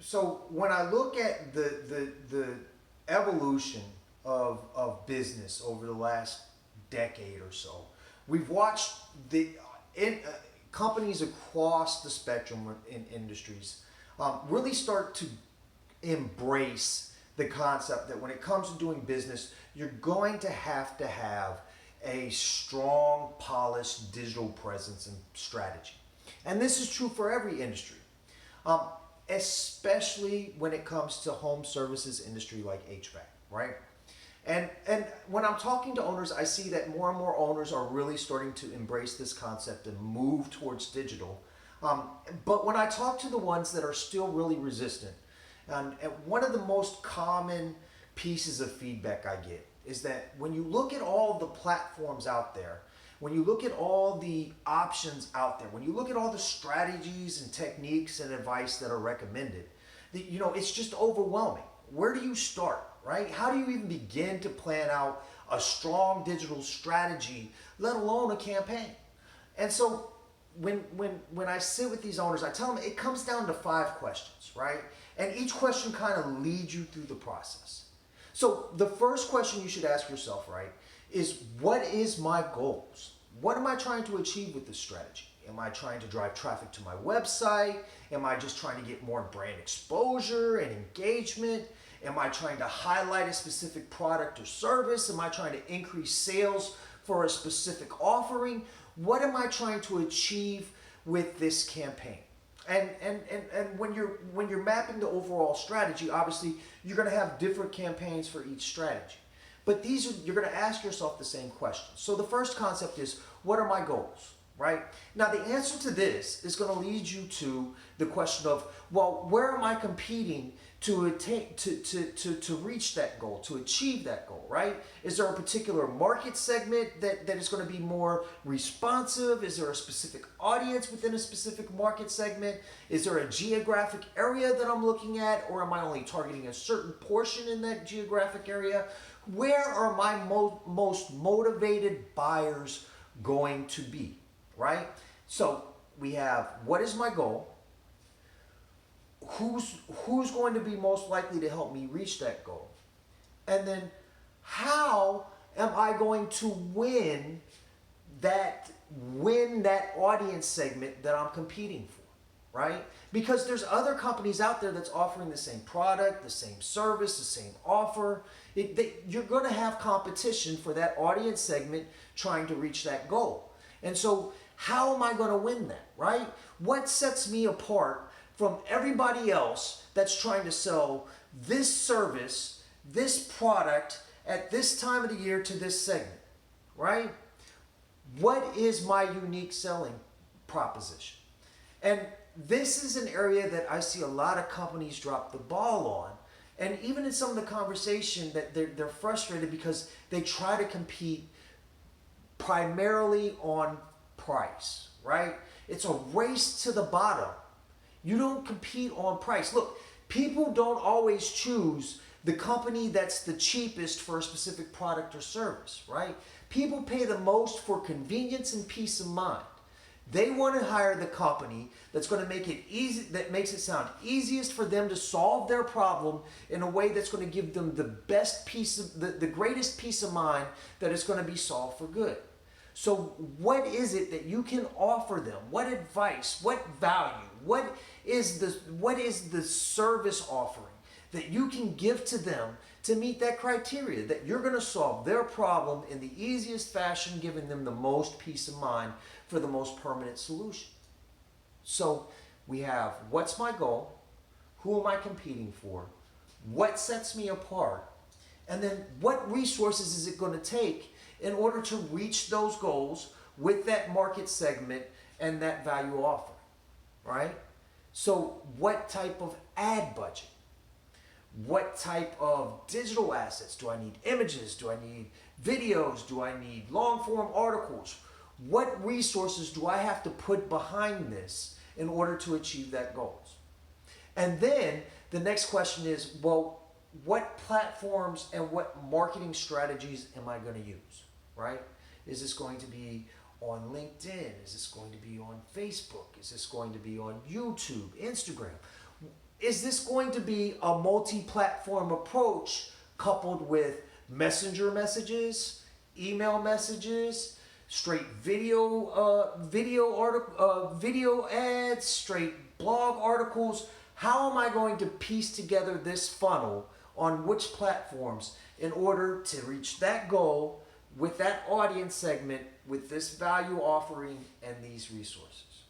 So when I look at the evolution of business over the last decade or so, we've watched the in, companies across the spectrum in industries really start to embrace the concept that when it comes to doing business, you're going to have a strong, polished digital presence and strategy. And this is true for every industry, um, especially when it comes to home services industry like HVAC, right? And when I'm talking to owners, I see that more and more owners are really starting to embrace this concept and move towards digital. Um, but when I talk to the ones that are still really resistant, and one of the most common pieces of feedback I get is that when you look at all the platforms out there, when you look at all the options out there, when you look at all the strategies and techniques and advice that are recommended, it's just overwhelming. Where do you start, right? How do you even begin to plan out a strong digital strategy, let alone a campaign? And so when I sit with these owners, I tell them it comes down to 5 questions, right? And each question kind of leads you through the process. So the first question you should ask yourself, right, is what is my goals? What am I trying to achieve with this strategy? Am I trying to drive traffic to my website? Am I just trying to get more brand exposure and engagement? Am I trying to highlight a specific product or service? Am I trying to increase sales for a specific offering? What am I trying to achieve with this campaign? And when you're mapping the overall strategy, obviously you're going to have different campaigns for each strategy. But you're going to ask yourself the same questions. So the first concept is, what are my goals? Right? Now the answer to this is going to lead you to the question of, well, where am I competing to attain to reach that goal, to achieve that goal, right? Is there a particular market segment that is going to be more responsive? Is there a specific audience within a specific market segment? Is there a geographic area that I'm looking at, or am I only targeting a certain portion in that geographic area? Where are my most motivated buyers going to be, right? So we have, what is my goal? Who's going to be most likely to help me reach that goal? And then how am I going to win that audience segment that I'm competing for, right? Because there's other companies out there that's offering the same product, the same service, the same offer. You're going to have competition for that audience segment trying to reach that goal. And so how am I going to win that, right? What sets me apart from everybody else that's trying to sell this service, this product at this time of the year to this segment, right? What is my unique selling proposition? And this is an area that I see a lot of companies drop the ball on. And even in some of the conversation that they're frustrated because they try to compete primarily on price, right? It's a race to the bottom. You don't compete on price. Look, people don't always choose the company that's the cheapest for a specific product or service, right? People pay the most for convenience and peace of mind. They want to hire the company that's going to make it easy, that makes it sound easiest for them to solve their problem in a way that's going to give them the best the greatest peace of mind that it's going to be solved for good. So what is it that you can offer them? What advice, what value, what is the service offering that you can give to them to meet that criteria, that you're going to solve their problem in the easiest fashion, giving them the most peace of mind for the most permanent solution? So we have, what's my goal? Who am I competing for? What sets me apart? And then what resources is it going to take in order to reach those goals with that market segment and that value offering, right? So what type of ad budget? What type of digital assets? Do I need images? Do I need videos? Do I need long form articles? What resources do I have to put behind this in order to achieve that goals? And then the next question is, well, what platforms and what marketing strategies am I going to use, right? Is this going to be on LinkedIn? Is this going to be on Facebook? Is this going to be on YouTube, Instagram? is this going to be a multi-platform approach coupled with messenger messages, email messages, straight video ads, straight blog articles? How am I going to piece together this funnel on which platforms in order to reach that goal with that audience segment, with this value offering and these resources?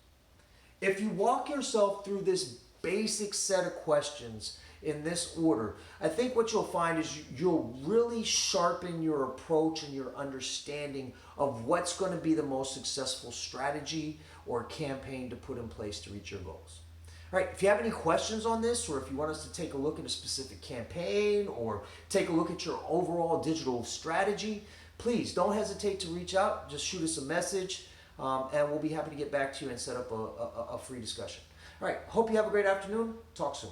If you walk yourself through this basic set of questions in this order, I think what you'll find is you'll really sharpen your approach and your understanding of what's going to be the most successful strategy or campaign to put in place to reach your goals. All right, if you have any questions on this, or if you want us to take a look at a specific campaign or take a look at your overall digital strategy, please don't hesitate to reach out. Just shoot us a message, and we'll be happy to get back to you and set up a free discussion. All right, hope you have a great afternoon. Talk soon.